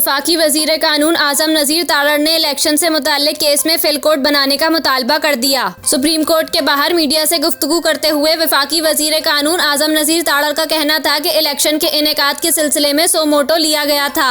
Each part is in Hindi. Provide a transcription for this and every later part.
वफाकी वजीर कानून आजम नज़ीर तारड़ ने इलेक्शन से मुताल्लिक केस में फिल कोड बनाने का मुतालबा कर दिया। सुप्रीम कोर्ट के बाहर मीडिया से गुफ्तगू करते हुए वफाकी वजीर कानून आजम नज़ीर तारड़ का कहना था कि इलेक्शन के इनेकाद के सिलसिले में सो मोटो लिया गया था।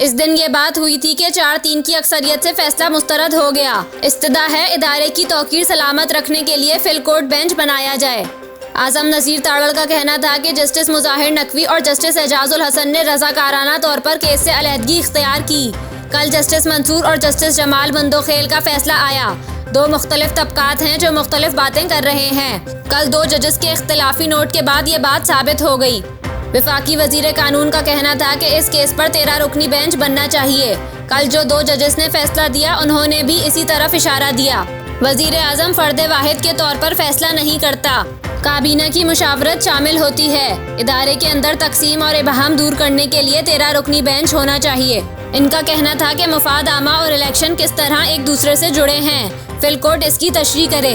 इस दिन ये बात हुई थी कि 4-3 की अक्सरियत से फैसला मुस्तरद हो गया। इस्तदा है इदारे की तौकीर सलामत रखने के लिए फिल कोड बेंच बनाया जाए। आजम नज़ीर तारड़ का कहना था कि जस्टिस मुजाहिर नकवी और जस्टिस एजाजुल हसन ने रज़ाकाराना तौर पर केस से अलहदगी इख्तियार की। कल जस्टिस मंसूर और जस्टिस जमाल बंदोखेल का फैसला आया। दो मुख्तलिफ तबकात हैं जो मुख्तलिफ बातें कर रहे हैं। कल 2 जजेस के इख्तिलाफी नोट के बाद ये बात साबित हो गई। वफाकी वजीर कानून का कहना था कि इस केस पर 13 रुकनी बेंच बनना चाहिए। कल जो 2 जजेस ने फैसला दिया उन्होंने भी इसी तरफ इशारा दिया। वजीर आजम फर्द वाहिद के तौर पर फैसला नहीं करता, काबीना की मुशावरत शामिल होती है। इदारे के अंदर तकसीम और इबहम दूर करने के लिए 13 रुकनी बेंच होना चाहिए। इनका कहना था कि मुफाद आमा और इलेक्शन किस तरह एक दूसरे से जुड़े हैं। फिल कोड इसकी तशरीह करे।